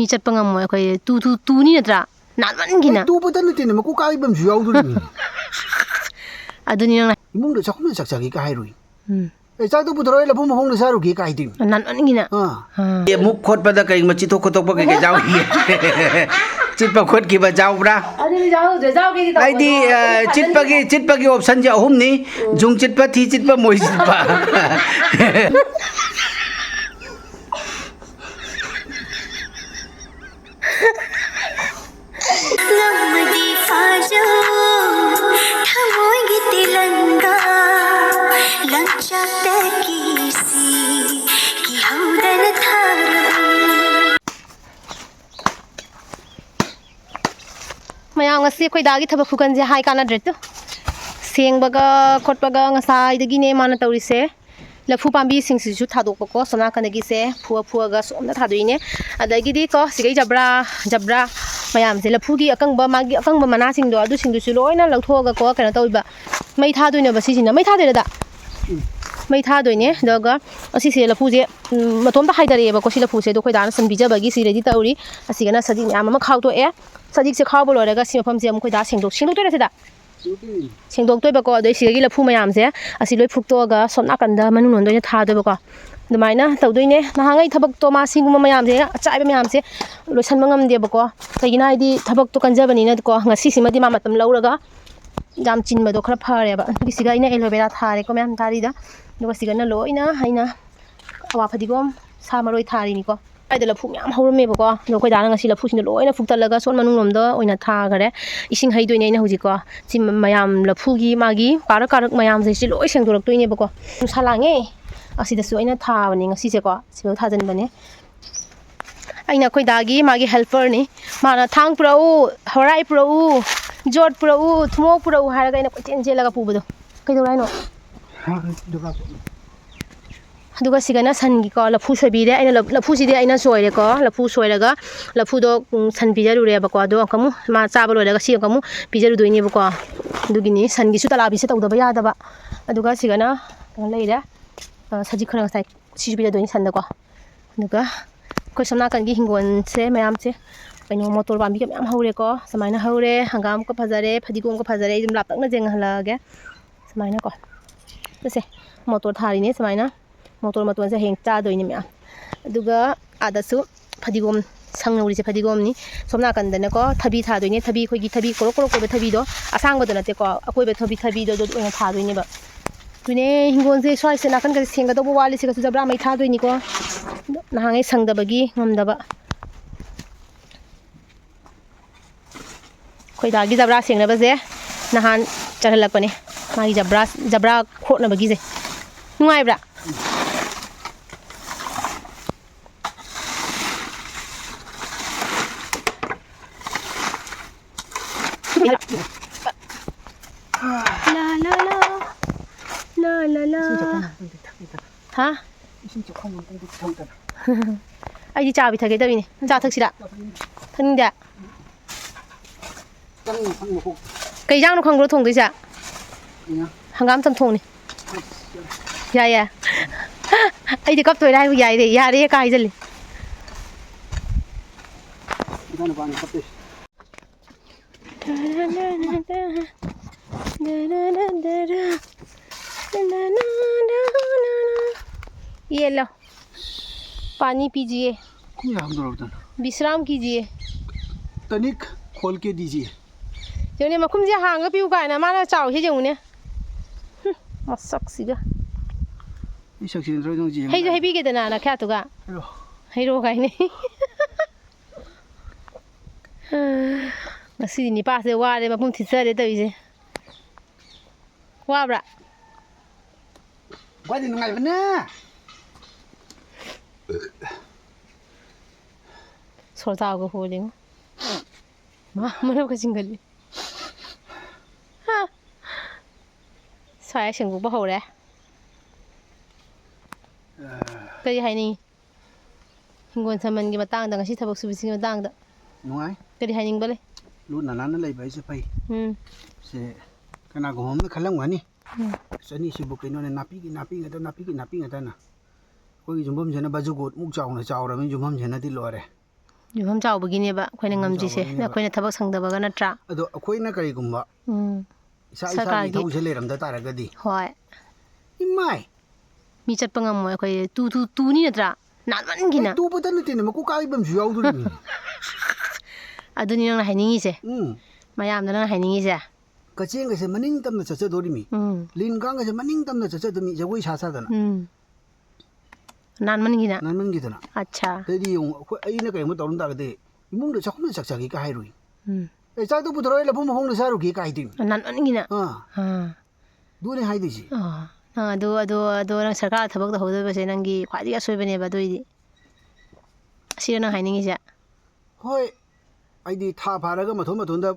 mi chatpa ngamoi khoi tu ni natra nanman gina tu patan ni tin maku kai bam ju yauduri ni aduni nang imung da chakhum chak chak ka hairui chak tu putro la phum hong da saru ki kai tin nanman gina ye muk khot pada kai ma chitok khotok pa kai jaw hi chit pa khot ki ba jaw bra aduni jaw ki ai di chit pa ki option ja hum ni jung chit pa thi chit pa moi chit pa mayang ngasi khoi dagi thaba khukan je hai kana dret seng baga khot baga ngasai dagi ne mana tawrise lafu pambi sing sisu thadok ko sona kanagi se phua ga somna thadoine adagi di ko sigai jabra mayam se lafu gi akangba magi akangba mana sing do adu sing du su loina lauthoga ko kana tawba mai thadoine ba sisina mai thadoine da mai thadoine daga asi se lafu je matom ta haidare ba ko si lafu se do khoi dana san bija bagi si ready tawri asi gana sadi nyam ma khau to e sadi se khau bolo daga si mafam je am khoi da sing dok to re se da sing dok toy ba ko doi si gi lafu mayam se asi loi phuk to ga somna kanda manu non doi tha do ba ko dumaina tawdoine nahangai thabak to ma sing mayam se achai ba mayam se loi san mangam de ba ko kagina idi thabak to kanjabani na ko ngasi simadi ma matam lauraga jam chin ma do khara phare ba gisiga ina aloe vera thare ko mayam thari da do sigana loina haina awa phadigom sa maroi thari ni ko aida lafu myam haurume ba ko do koi dana ngasi lafu sin loina fuktalaga son manung lom da oina tha gare ising hai doine ina huji ko chim mayam lafu gi magi karak mayam se si loi seng dorak toine ba ko salange asi da su ina tha bani ngasi se ko sibo tha jan bane aina koi dagi magi helper ni mana thang prau horai prau jot prau thmo prau haraga ina ko chen jelaga pu bodo kai do raino aduga sigana san gi ko lafu sabi de aina lafu si de aina soire ko lafu soiraga lafu do san bijaru re ba ko do kamu ma chabalo daga si kamu bijaru doini ba ko dugini san gi su tala bi se tawda ba ya da ba aduga sigana leira saji khara sai si bi doini san da ko aduga ko samna kan gi hingon se mayam se kaino motor bambi ka mayam haure ko samaina haure hangam ko phajare phadigom ko phajare dum lap tak na jeng halage samaina ko se motor thari ne samaina motor maton se heng cha doini mya aduga adasu phadigom sangnori se phadigom ni somna kan dana ko thabi tha doini thabi khoi gi thabi koro ko thabi do asang ba dana te ko akoi be thabi do oina tha doini ba tune hingon se swai se nakan ka senga do wali se ka su jabra mai tha doini ko nahangai sangda bagi ngamda ba khoi dagi jabra sengna ba je nahan charhalak pane magi jabra khotna bagi je ngai bra la ha ai di cha bi thage da bi ni cha thak sida thang da kai jang no khang ro thong dei sa hangam tam thong ni ya ai di kap toy dai ya de ya re kai jali ये लो पानी पीजिए विश्राम कीजिए तनिक खोल के दीजिए जोने मखुम जे हांग पिउ गाना माना चाउ हे जोने मसक सिगा इसक सिन रो जों जी हे जो हे बी के दना ना ख्या तुगा हेरो गाय ने ngasi ni pa se wa de ma pum thisa de tawi je wa bra wa de ngai bana sol ta go ho ling ma mana ka jingali ha sai sing bu ba ho re kai hai ni hingon saman gi matang da ngasi thabak su bi sing matang da ngai kai hai ning ba le lu na na lai bai se pai se kana go hom khalang wani sani si bu kaino ne napi gi ngata na ko gi jumbam jena baju got muk chaw na chaw ra min jumbam jena ti lore ꯌꯨꯝꯐꯝ ꯆꯥꯎꯕꯒꯤꯅꯦꯕ ꯑꯩꯈꯣꯏꯅ ꯉꯝꯗ꯭ꯔꯤꯁꯦ ꯑꯩꯈꯣꯏꯅ ꯊꯕꯛ ꯁꯪꯗꯕꯒ ꯅꯠꯇ꯭ꯔꯥ ꯑꯗꯣ ꯑꯩꯈꯣꯏꯅ ꯀꯔꯤꯒꯨꯝꯕ ꯏꯁꯥꯒꯤ ꯏꯊꯧꯁꯦ ꯂꯩꯔꯝꯗ ꯇꯥꯔꯒꯗꯤ ꯍꯣꯏ ꯏꯃꯥꯏ ꯃꯤ ꯆꯠꯄ ꯉꯝꯃꯣꯏ ꯑꯩꯈꯣꯏ ꯇꯨꯅꯤ ꯅꯠꯇ꯭ꯔꯥ ꯅꯥꯟꯃꯟꯈꯤꯅ ꯇꯨꯕꯇ ꯅꯠꯇꯦꯅꯦ ꯃꯀꯣꯛ ꯀꯥꯏꯕ ꯑꯃꯁꯨ ꯌꯥꯎꯗꯣꯔꯤꯕꯅꯤ ꯑꯗꯨꯅꯤ ꯅꯪꯅ ꯍꯥꯏꯅꯤꯡꯉꯤꯁꯦ ꯃꯌꯥꯝꯗ ꯅꯪꯅ ꯍꯥꯏꯅꯤꯡꯉꯤꯁꯦ ꯀꯆꯦꯡꯒꯁꯦ ꯃꯅꯤꯡ ꯇꯝꯅ ꯆꯠꯆꯗꯣꯔꯤꯃꯤ ꯂꯤꯟ ꯀꯥꯡꯒꯁꯦ ꯃꯅꯤꯡ ꯇꯝꯅ ꯆꯠꯆꯗꯣꯔꯤꯃꯤ ꯖꯒꯣꯏ ꯁꯥꯗꯅ ꯅꯥꯟꯃꯟꯈꯤꯗꯅ ꯑꯠꯆꯥ ꯑꯗꯩꯗꯤ ꯌꯦꯡꯉꯨ ꯑꯩꯈꯣꯏ ꯑꯩꯅ ꯀꯔꯤꯒꯨꯝꯕ ꯇꯧꯔꯝ ꯇꯥꯔꯒꯗꯤ ꯏꯃꯨꯡꯗ ꯆꯥꯛꯈꯨꯝꯗ ꯆꯥꯛ ꯆꯥꯒꯦ ꯀ ꯍꯥꯏꯔꯨꯏ ꯆꯥꯛꯇꯣ ꯄꯨꯊꯣꯔꯛꯑꯣ ꯂꯐꯨ ꯃꯈꯣꯡꯗ ꯆꯥꯔꯨꯒꯦ ꯀ ꯍꯥꯏꯗꯣꯏꯅꯤ ꯅꯥꯟꯃꯟꯈꯤꯅ ꯑꯗꯨꯅꯦ ꯍꯥꯏꯗꯣꯏꯁꯤ ꯑꯗꯣ ꯅꯪ ꯁꯔꯀꯥꯔ ꯊꯕꯛ ꯇꯧꯍꯧꯗꯕꯁꯦ ꯅꯪꯒꯤ ꯈ꯭ꯋꯥꯏꯗꯒꯤ ꯑꯁꯣꯏꯕꯅꯦꯕ ꯑꯗꯨꯏꯗꯤ ꯑꯁꯤꯔ ꯅꯪ ꯍꯥꯏꯅꯤꯡꯉꯤꯁꯦ ꯍꯣꯏ ꯑꯩꯗꯤ ꯊꯥ ꯐꯥꯔꯒ ꯃꯊꯣꯟꯗ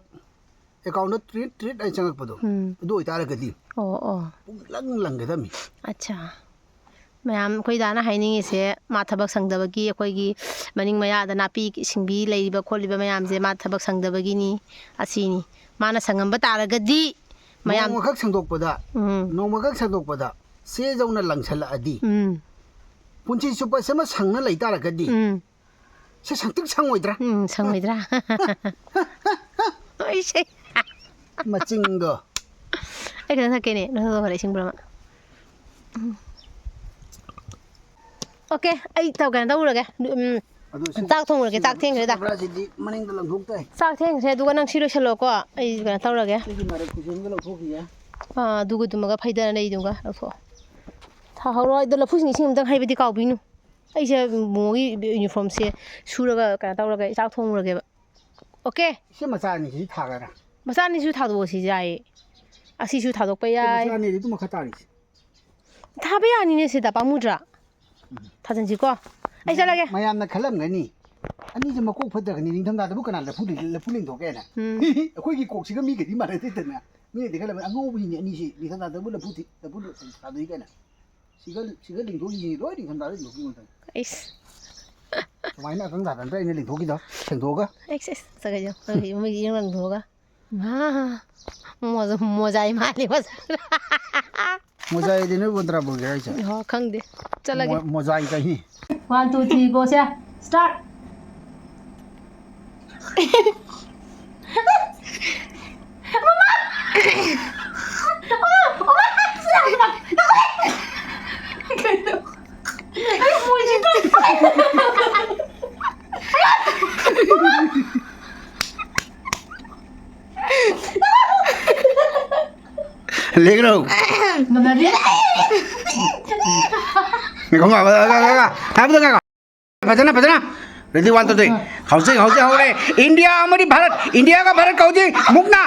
ꯑꯦꯀꯥꯎꯟꯗ ꯇ꯭ꯔꯤꯠ ꯑꯩ ꯆꯪꯉꯛꯄꯗꯣ ꯑꯗꯨ ꯑꯣꯏꯇꯥꯔꯒꯗꯤ ꯄꯨꯡꯂꯪ ꯂꯪꯒꯗꯝꯃꯤ ꯑꯠꯆꯥ ꯃꯌꯥꯝ ꯑꯩꯈꯣꯏ ꯗꯥꯅ ꯍꯥꯏꯅꯤꯡꯉꯤꯁꯦ ꯃꯥ ꯊꯕꯛ ꯁꯪꯗꯕꯒꯤ ꯑꯩꯈꯣꯏꯒꯤ ꯃꯅꯤꯡ ꯃꯌꯥꯗ ꯅꯥꯄꯤ ꯁꯤꯡꯕꯤ ꯂꯩꯔꯤꯕ ꯈꯣꯠꯂꯤꯕ ꯃꯌꯥꯝꯁꯦ ꯃꯥ ꯊꯕꯛ ꯁꯪꯗꯕꯒꯤꯅꯤ ꯑꯁꯤꯅꯤ ꯃꯥꯅ ꯁꯪꯉꯝꯕ ꯇꯥꯔꯒꯗꯤ ꯃꯌꯥꯝ ꯅꯣꯡꯃꯈꯛ ꯁꯟꯗꯣꯛꯄꯗ ꯆꯦꯖꯧꯅ ꯂꯪꯁꯜꯂꯛꯑꯗꯤ ꯄꯨꯟꯁꯤ ꯆꯨꯞꯄ ꯁꯤꯃ ꯁꯪꯅ ꯂꯩꯇꯥꯔꯒꯗꯤ ꯁꯤ ꯁꯪꯇꯤꯛ ꯁꯪꯉꯣꯏꯗ꯭ꯔꯥ ꯁꯪꯉꯣꯏꯗ꯭ꯔꯥ ꯃꯆꯤꯡꯗꯣ ꯑꯩ ꯈꯤꯇꯪ ꯊꯛꯀꯦꯅꯦ ꯅꯪ ꯍꯣꯔꯦꯟ ꯏꯁꯤꯡꯕ꯭ꯔꯥ ꯑꯣꯀꯦ ꯑꯩ ꯀꯩꯅꯣ ꯇꯧꯔꯒꯦ ꯆꯥꯛ ꯊꯣꯡꯉꯨꯔꯒꯦ ꯆꯥꯛ ꯊꯦꯡꯈ꯭ꯔꯦꯗ ꯃꯅꯤꯡꯗ ꯂꯪꯊꯣꯛꯇꯥꯏ ꯆꯥꯛ ꯊꯦꯡꯈ꯭ꯔꯦ ꯑꯗꯨꯒ ꯅꯪ ꯁꯤ ꯂꯣꯏꯁꯤꯜꯂꯣꯀꯣ ꯑꯩ ꯀꯩꯅꯣ ꯇꯧꯔꯒꯦ ꯑꯗꯨꯒꯗꯨꯃꯒ ꯐꯩꯗꯅ ꯂꯩꯗꯨꯒ ꯂꯧꯊꯣꯛꯑꯣ ꯊꯥꯍꯧꯔꯣ ꯑꯗꯣ ꯂꯐꯨꯁꯤꯡ ꯏꯁꯤꯡ ꯑꯃꯇꯪ ꯍꯩꯕꯗꯤ ꯀꯥꯎꯕꯤꯅꯨ ꯑꯩꯁꯦ ꯃꯣꯒꯤ ꯌꯨꯅꯤꯐꯣꯔꯝꯁꯦ ꯁꯨꯔꯒ ꯀꯩꯅꯣ ꯇꯧꯔꯒ ꯆꯥꯛ ꯊꯣꯡꯉꯨꯔꯒꯦꯕ ꯑꯣꯀꯦ ꯁꯤ ꯃꯆꯥ ꯑꯅꯤꯁꯤꯗꯤ ꯊꯥꯒꯗ꯭ꯔꯥ ꯃꯆꯥ ꯑꯅꯤꯁꯨ ꯊꯥꯗꯣꯛꯑꯁꯤ ꯌꯥꯏꯌꯦ ꯑꯁꯤꯁꯨ ꯊꯥꯗꯣꯛꯄ ꯌꯥꯏ ꯃꯆꯥ ꯑꯅꯤꯗꯤ ꯑꯗꯨꯝ ꯃꯈꯥ ꯇꯥꯔꯤꯁꯤ ꯊꯥꯕ ꯌꯥꯅꯤꯅꯦ ꯁꯤꯗ ꯄꯥꯝꯃꯨꯗ꯭ꯔꯥ ꯊꯥꯖꯤꯟꯁꯤꯀꯣ ꯑꯩ ꯆꯠꯂꯒꯦ ꯃꯌꯥꯝꯅ ꯈꯜꯂꯝꯒꯅꯤ ꯑꯅꯤꯁꯦ ꯃꯀꯣꯛ ꯐꯠꯇ꯭ꯔꯒꯅꯤ ꯅꯤꯡꯊꯝꯊꯥꯗꯕꯨ ꯀꯅꯥ ꯂꯐꯨ ꯂꯦꯡꯊꯣꯛꯀꯦꯅ ꯑꯩꯈꯣꯏꯒꯤ ꯀꯣꯛꯁꯤꯒ ꯃꯤꯒꯗꯤ ꯃꯥꯟꯅꯗꯦꯗꯅ ꯃꯤꯅꯗꯤ ꯈꯜꯂꯝꯒꯅꯤ ꯑꯉꯧꯕꯁꯤꯡꯅꯤ ꯑꯅꯤꯁꯤ ꯅꯤꯡꯊꯝꯊꯥꯗꯕꯨ ꯂꯐꯨ ꯊꯥꯗꯣꯛꯏ ꯀꯥꯏꯅ ꯁꯤꯒ ꯂꯦꯡꯊꯣꯛꯏꯁꯤꯅꯤ ꯂꯣꯏ ꯅꯤꯡꯊꯝꯊꯥꯗ ꯂꯦꯡꯊꯣꯛꯈꯤꯕ ꯃꯇꯝ ꯁꯨꯃꯥꯏꯅ ꯑꯀꯪ ꯊꯥꯗ ꯅꯠꯇ꯭ꯔ ꯑꯩꯅ ꯂꯦꯡꯊꯣꯛꯈꯤꯗꯣ ꯁꯦꯡꯗꯣꯛꯑꯒ ꯆꯠꯀꯩꯁꯨ ꯏꯔꯪ ꯂꯪꯊꯣꯛꯑꯒ ꯃꯣꯖꯥꯏ ꯃꯥꯜꯂꯤ ꯃꯣꯖꯥꯏꯗꯤ ꯅꯣꯏ ꯕꯣꯟꯇ꯭ꯔꯥꯕꯣꯒꯦ ꯍꯥꯏꯁꯦ ꯈꯪꯗꯦ ꯆꯠꯂꯒꯦ ꯃꯣꯖꯥꯏ ꯀꯩꯅꯤ 1 2 3 go ꯁꯦ start Legro. Không ngờ Padana. Ready 1 2 3. Hausi hore. India amari Bharat. India ka Bharat kauji mukna.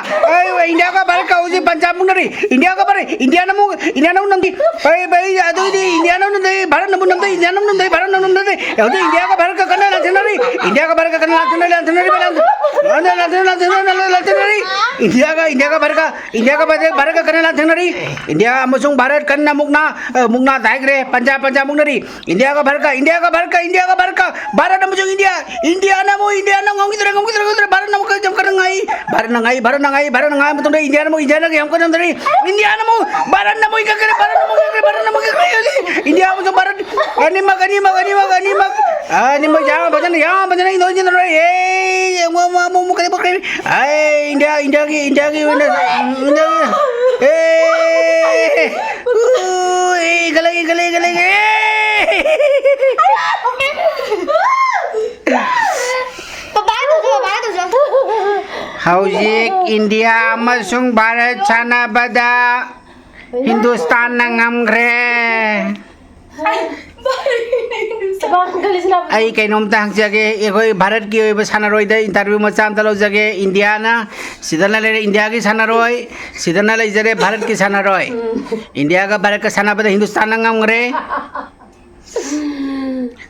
India ka Bharat kauji Punjab munari. India ka Bharat. India namu namdi. Bai adu di India namu namdi. Bharat namu namdi. India namu namdi. Bharat namu namdi. Adu India ka Bharat ka kana lanari. India ka Bharat ka kana lanari. India ka Bharat ka kana lanari. India amusung Bharat kana mukna daigre Punjab munari. India ka Bharat ka Bharat amusung India namu ngomong Bharat namu jam karangai Bharat nangai betul India namu jam karangai India namu Bharat namu India amusung Bharat ganima jangan bajan ini doi mau kali India gale Haujik India amasung Bharat sanabada Hindustan ngamgre ai kainom tang jage egoi Bharat ki oi sanaroi da interview ma cham talo jage India na sidana le India ki sanaroi sidana le jare Bharat ki sanaroi India ka Bharat ka sanabada Hindustan ngamgre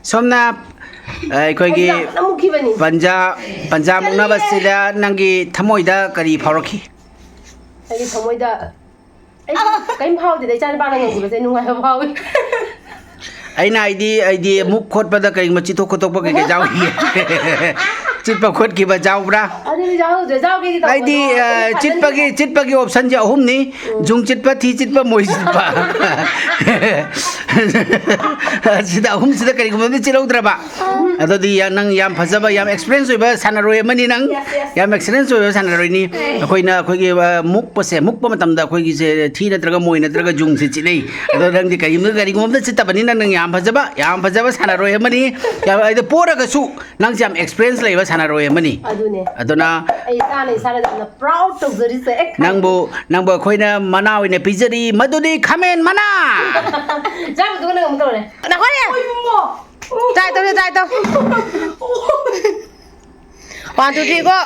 somna ꯑꯩꯈꯣꯏꯒꯤ ꯄꯟꯖꯥꯕ ꯃꯨꯛꯅꯕꯁꯤꯗ ꯅꯪꯒꯤ ꯊꯃꯣꯏꯗ ꯀꯔꯤ ꯐꯥꯎꯔꯛꯈꯤ ꯑꯩꯒꯤ ꯊꯃꯣꯏꯗ ꯀꯩꯝ ꯐꯥꯎꯗꯦꯗ ꯏꯆꯥꯅꯨꯄꯥꯅ ꯉꯝꯈꯤꯕꯁꯦ ꯅꯨꯡꯉꯥꯏꯕ ꯐꯥꯎꯏ ꯑꯩꯅ ꯑꯩꯗꯤ ꯑꯃꯨꯛ ꯈꯣꯠꯄꯗ ꯀꯔꯤꯒꯨꯝꯕ ꯆꯤꯊꯣꯛ ꯈꯣꯠꯇꯣꯛꯄ ꯀꯩꯀꯩ ꯌꯥꯎꯏ चितपा खोदखिबा जाउब्रा ꯑꯗꯨꯗꯤ ꯌꯥꯎꯍꯧꯗ꯭ꯔꯦ ꯖꯥꯎꯒꯤꯗꯤ ꯑꯩꯗꯤ ꯆꯤꯠꯄꯒꯤ ꯑꯣꯞꯁꯟꯁꯦ ꯑꯍꯨꯝꯅꯤ ꯖꯨꯡ ꯆꯤꯠꯄ ꯊꯤ ꯆꯤꯠꯄ ꯃꯣꯏ ꯆꯤꯠꯄ ꯁꯤꯗ ꯑꯍꯨꯝꯁꯤꯗ ꯀꯔꯤꯒꯨꯝꯕ ꯑꯃꯗꯤ ꯆꯤꯠꯍꯧꯗ꯭ꯔꯕ ꯑꯗꯨꯗꯤ ꯅꯪ ꯌꯥꯝ ꯐꯖꯕ ꯌꯥꯝ ꯑꯦꯛꯁꯄꯤꯔꯤꯌꯦꯟꯁ ꯑꯣꯏꯕ ꯁꯥꯟꯅꯔꯣꯏ ꯑꯃꯅꯤ ꯅꯪ ꯌꯥꯝ ꯑꯦꯛꯁꯄꯤꯔꯤꯌꯦꯟꯁ ꯑꯣꯏꯕ ꯁꯥꯟꯅꯔꯣꯏꯅꯤ ꯑꯩꯈꯣꯏꯒꯤ ꯃꯨꯛꯄ ꯃꯇꯝꯗ ꯑꯩꯈꯣꯏꯒꯤꯁꯦ ꯊꯤ ꯅꯠꯇ꯭ꯔꯒ ꯃꯣꯏ ꯅꯠꯇ꯭ꯔꯒ ꯖꯨꯡꯁꯦ ꯆꯤꯠꯅꯩ ꯑꯗꯣ ꯅꯪꯗꯤ ꯀꯔꯤꯒꯨꯝꯕ ꯑꯃꯗ ꯆꯤꯠꯇꯕꯅꯤꯅ ꯅꯪ ꯌꯥꯝ ꯐꯖꯕ ꯁꯥꯟꯅꯔꯣꯏ ꯑꯃꯅꯤ ꯑꯗꯣ ꯄꯣꯔꯒꯁꯨ ꯅꯪꯁꯦ ꯌꯥꯝ ꯑꯦꯛꯁꯄꯤꯔꯤꯌꯦꯟꯁ ꯂꯩꯕ ꯁꯥꯟꯅꯔꯣꯏ ꯑꯃꯅꯤ ꯑꯗꯨꯅꯦ ꯑꯗꯨꯅ ꯑꯩ ꯏꯁꯥꯅ ꯌꯥꯝꯅ ꯄ꯭ꯔꯥꯎꯗ ꯇꯧꯖꯔꯤꯁꯦ ꯅꯪꯕꯨ ꯑꯩꯈꯣꯏꯅ ꯃꯅꯥ ꯑꯣꯏꯅ ꯄꯤꯖꯔꯤ ꯃꯗꯨꯗꯤ ꯈꯥꯃꯦꯟ ꯃꯅꯥ ꯖꯥꯎꯗꯨꯒ ꯅꯪ ꯑꯃꯨꯛ ꯇꯧꯔꯦ ꯅꯈꯣꯏꯅꯦ ꯇ꯭ꯔꯥꯏ ꯇꯧ 1 2 3 go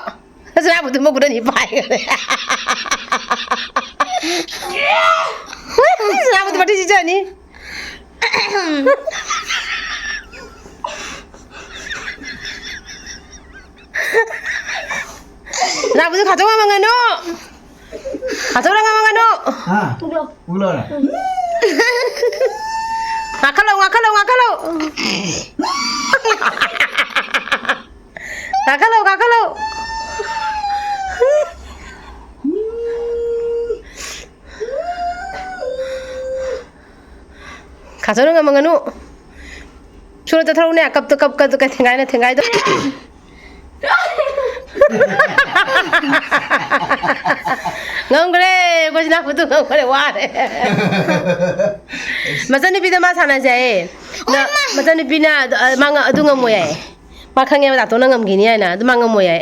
စရာဘူးသူမကူနေပါရဲ့စရာဘူးတတိချနီ나 무슨 가져가 망가노 가져가 망가노 울어라 아칼로 가져가 망가노 쇼르 타로네 아깝도 탱가이도 ngomgre gojna kutu ngomgre ware mazani bida ma sana jae na mazani bina manga adunga moya ma khange ba to nangam gini na du manga moya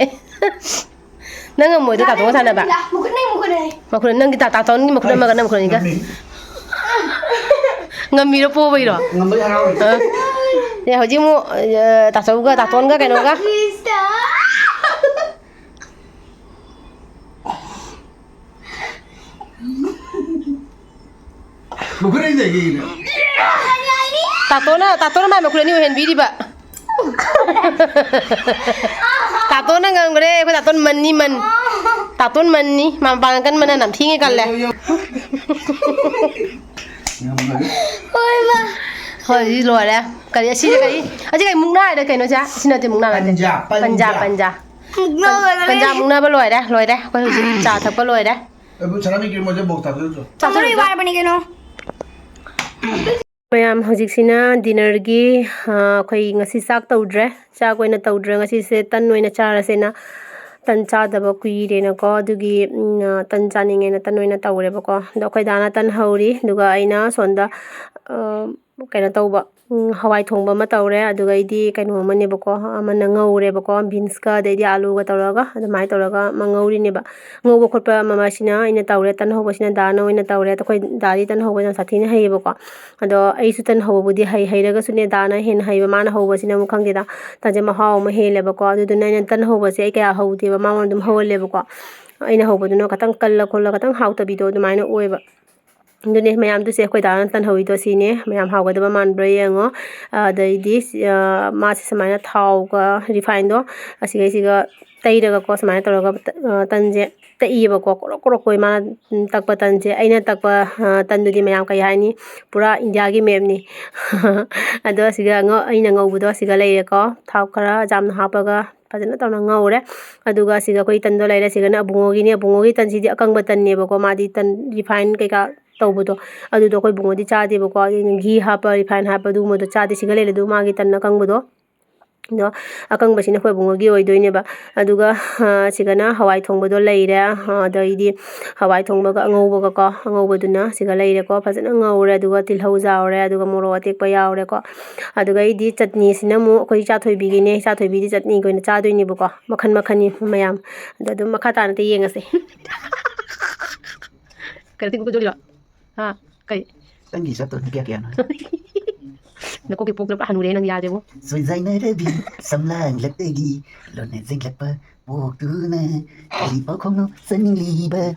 nangam moy ta to sana ba makune nang ta ton ni makune magana makune ga ngami ro po bai ro ngam bai harau ya hoji mu ta so ga ta ton ga kai no ga Mukure ini gini. Tatona mai makure ni hen bidi ba. Tatona ngangre ko taton manni man. Taton manni mampangan mana nam thingi kalle. Oi ba. Hoi lo la. Kali asi kai. Aji kai mungna ada kai no ja. Sina te mungna ba. Panja. Mungna ba loi da. Ko hoji cha thak ba loi da. Abu charami ki moje bokta do jo. Tatona war bani ke no. ꯃꯌꯥꯝ ꯍꯧꯖꯤꯛꯁꯤꯅ ꯗꯤꯅꯔꯒꯤ ꯑꯩꯈꯣꯏ ꯉꯁꯤ ꯆꯥꯛ ꯇꯧꯗ꯭ꯔꯦ ꯆꯥꯛ ꯑꯣꯏꯅ ꯇꯧꯗ꯭ꯔꯦ ꯉꯁꯤꯁꯦ ꯇꯟ ꯑꯣꯏꯅ ꯆꯥꯔꯁꯦꯅ ꯇꯟ ꯆꯥꯗꯕ ꯀꯨꯏꯔꯦꯅꯀꯣ ꯑꯗꯨꯒꯤ ꯇꯟ ꯆꯥꯅꯤꯡꯉꯦꯅ ꯇꯟ ꯑꯣꯏꯅ ꯇꯧꯔꯦꯕꯀꯣ ꯑꯗꯣ ꯑꯩꯈꯣꯏ ꯗꯥꯅ ꯇꯟ ꯍꯧꯔꯤ ꯑꯗꯨꯒ ꯑꯩꯅ ꯁꯣꯟꯗ ꯀꯩꯅꯣ ꯇꯧꯕ ꯍꯋꯥꯏ ꯊꯣꯡꯕ ꯑꯃ ꯇꯧꯔꯦ ꯑꯗꯨꯒ ꯑꯩꯗꯤ ꯀꯩꯅꯣ ꯑꯃꯅꯦꯕꯀꯣ ꯑꯃꯅ ꯉꯧꯔꯦꯕꯀꯣ ꯕꯤꯟꯁꯀ ꯑꯗꯩꯗꯤ ꯑꯥꯂꯨꯒ ꯇꯧꯔꯒ ꯑꯗꯨꯃꯥꯏꯅ ꯇꯧꯔꯒ ꯑꯃ ꯉꯧꯔꯤꯅꯦꯕ ꯉꯧꯕ ꯈꯣꯠꯄ ꯑꯃꯁꯤꯅ ꯑꯩꯅ ꯇꯧꯔꯦ ꯇꯟ ꯍꯧꯕꯁꯤꯅ ꯗꯥꯅ ꯑꯣꯏꯅ ꯇꯧꯔꯦ ꯑꯩꯈꯣꯏ ꯗꯥꯗꯤ ꯇꯟ ꯍꯧꯕ ꯌꯥꯝ ꯁꯥꯊꯤꯅ ꯍꯩꯌꯦꯕꯀꯣ ꯑꯗꯣ ꯑꯩꯁꯨ ꯇꯟ ꯍꯧꯕꯕꯨꯗꯤ ꯍꯩꯔꯒꯁꯨꯅꯦ ꯗꯥꯅ ꯍꯦꯟꯅ ꯍꯩꯕ ꯃꯥꯅ ꯍꯧꯕꯁꯤꯅ ꯑꯃꯨꯛ ꯈꯪꯗꯦꯗ ꯇꯟꯁꯦ ꯃꯍꯥꯎ ꯑꯃ ꯍꯦꯜꯂꯦꯕꯀꯣ ꯑꯗꯨꯗꯨꯅ ꯑꯩꯅ ꯇꯟ ꯍꯧꯕꯁꯦ ꯑꯩ ꯀꯌꯥ ꯍꯧꯗꯦꯕ ꯃꯉꯣꯟꯗ ꯑꯗꯨꯝ ꯍꯧꯍꯜꯂꯦꯕꯀꯣ ꯑꯩꯅ ꯍꯧꯕꯗꯨꯅ ꯈꯤꯇꯪ ꯀꯜꯂ ꯈꯣꯠꯂ ꯈꯤꯇꯪ ꯍꯥꯎꯇꯕꯤꯗꯣ ꯑꯗꯨꯃꯥꯏꯅ ꯑꯣꯏꯕ ꯑꯗꯨꯅꯦ ꯃꯌꯥꯝꯗꯨꯁꯦ ꯑꯩꯈꯣꯏ ꯗꯥꯅ ꯇꯟ ꯍꯧꯋꯤꯗꯣ ꯁꯤꯅꯦ ꯃꯌꯥꯝ ꯍꯥꯎꯒꯗꯕ ꯃꯥꯟꯕ꯭ꯔꯥ ꯌꯦꯡꯉꯣ ꯑꯗꯩꯗꯤ ꯃꯥꯁꯦ ꯁꯨꯃꯥꯏꯅ ꯊꯥꯎꯒ ꯔꯤꯐꯥꯏꯟꯗꯣ ꯑꯁꯤꯒꯩꯁꯤꯒ ꯇꯩꯔꯒꯀꯣ ꯁꯨꯃꯥꯏꯅ ꯇꯧꯔꯒ ꯇꯟꯁꯦ ꯇꯛꯏꯌꯦꯕꯀꯣ ꯀꯣꯔꯣꯛ ꯀꯣꯏ ꯃꯥꯅ ꯇꯛꯄ ꯇꯟꯁꯦ ꯑꯩꯅ ꯇꯛꯄ ꯇꯟꯗꯨꯗꯤ ꯃꯌꯥꯝ ꯀꯩ ꯍꯥꯏꯅꯤ ꯄꯨꯔꯥ ꯏꯟꯗꯤꯌꯥꯒꯤ ꯃꯦꯞꯅꯤ ꯑꯗꯣ ꯑꯁꯤꯒ ꯑꯩꯅ ꯉꯧꯕꯗꯣ ꯑꯁꯤꯒ ꯂꯩꯔꯦꯀꯣ ꯊꯥꯎ ꯈꯔ ꯌꯥꯝꯅ ꯍꯥꯞꯄꯒ ꯐꯖꯅ ꯇꯧꯅ ꯉꯧꯔꯦ ꯑꯗꯨꯒ ꯑꯁꯤꯒ ꯑꯩꯈꯣꯏ ꯇꯟꯗꯣ ꯂꯩꯔꯦ ꯑꯁꯤꯒꯅ ꯑꯕꯨꯡꯉꯣꯒꯤꯅꯤ ꯑꯕꯨꯡꯉꯣꯒꯤ ꯇꯟꯁꯤꯗꯤ ꯑꯀꯪꯕ ꯇꯟꯅꯦꯕꯀꯣ ꯃꯥꯗꯤ ꯇꯟ ꯔꯤꯐꯥꯏꯟ ꯀꯩꯀꯥ ꯇꯧꯕꯗꯣ ꯑꯗꯨꯗꯣ ꯑꯩꯈꯣꯏ ꯕꯨꯡꯉꯣꯗꯤ ꯆꯥꯗꯦꯕꯀꯣ ꯑꯗꯨꯅ ꯘꯤ ꯍꯥꯞꯄ ꯔꯤꯐꯥꯏꯟ ꯍꯥꯞꯄ ꯑꯗꯨꯒꯨꯝꯕꯗꯣ ꯆꯥꯗꯦ ꯁꯤꯒ ꯂꯩꯔꯦ ꯑꯗꯨ ꯃꯥꯒꯤ ꯇꯟ ꯑꯀꯪꯕꯗꯣ ꯑꯗꯣ ꯑꯀꯪꯕꯁꯤꯅ ꯑꯩꯈꯣꯏ ꯕꯨꯡꯉꯣꯒꯤ ꯑꯣꯏꯗꯣꯏꯅꯦꯕ ꯑꯗꯨꯒ ꯁꯤꯒꯅ ꯍꯋꯥꯏ ꯊꯣꯡꯕꯗꯣ ꯂꯩꯔꯦ ꯑꯗꯩꯗꯤ ꯍꯋꯥꯏ ꯊꯣꯡꯕꯒ ꯑꯉꯧꯕꯒꯀꯣ ꯑꯉꯧꯕꯗꯨꯅ ꯁꯤꯒ ꯂꯩꯔꯦꯀꯣ ꯐꯖꯅ ꯉꯧꯔꯦ ꯑꯗꯨꯒ ꯇꯤꯜꯍꯧ ꯌꯥꯎꯔꯦ ꯑꯗꯨꯒ ꯃꯣꯔꯣꯛ ꯑꯇꯦꯛꯄ ꯌꯥꯎꯔꯦꯀꯣ ꯑꯗꯨꯒ ꯑꯩꯗꯤ ꯆꯠꯅꯤꯁꯤꯅ ꯑꯃꯨꯛ ꯑꯩꯈꯣꯏ ꯆꯥꯊꯣꯏꯕꯤꯒꯤꯅꯦ ꯆꯥꯊꯣꯏꯕꯤꯗꯤ ꯆꯠꯅꯤꯒ ꯑꯣꯏꯅ ꯆꯥꯗꯣꯏꯅꯦꯕꯀꯣ ꯃꯈꯟ ꯃꯈꯟꯅꯤ ꯃꯌꯥꯝ ꯑꯗꯣ ꯑꯗꯨꯝ ꯃꯈꯥ ꯇꯥꯅ ꯌꯦꯡꯉꯁꯦ ꯀꯔꯤ ꯇꯤꯡꯀꯨꯗꯣꯔꯤꯔꯣ ꯍꯥ ꯀꯩ ꯅꯪꯒꯤ ꯆꯠꯇꯣ ꯀꯌꯥ ꯅꯀꯣꯛꯀꯤ ꯄꯣꯛꯇ ꯍꯅꯨꯔꯦ ꯅꯪ ꯌꯥꯗꯦꯕꯣ ꯁꯣꯏꯖꯥꯏꯅꯔꯕꯤ ꯁꯝꯂꯥꯡꯂꯛꯇꯒꯤ ꯂꯣꯟꯅ ꯆꯦꯟꯂꯛꯄ ꯄꯣꯛꯇꯨꯅ ꯀꯔꯤ ꯄꯥꯎꯈꯣꯡꯅꯣ ꯆꯪꯂꯤꯕ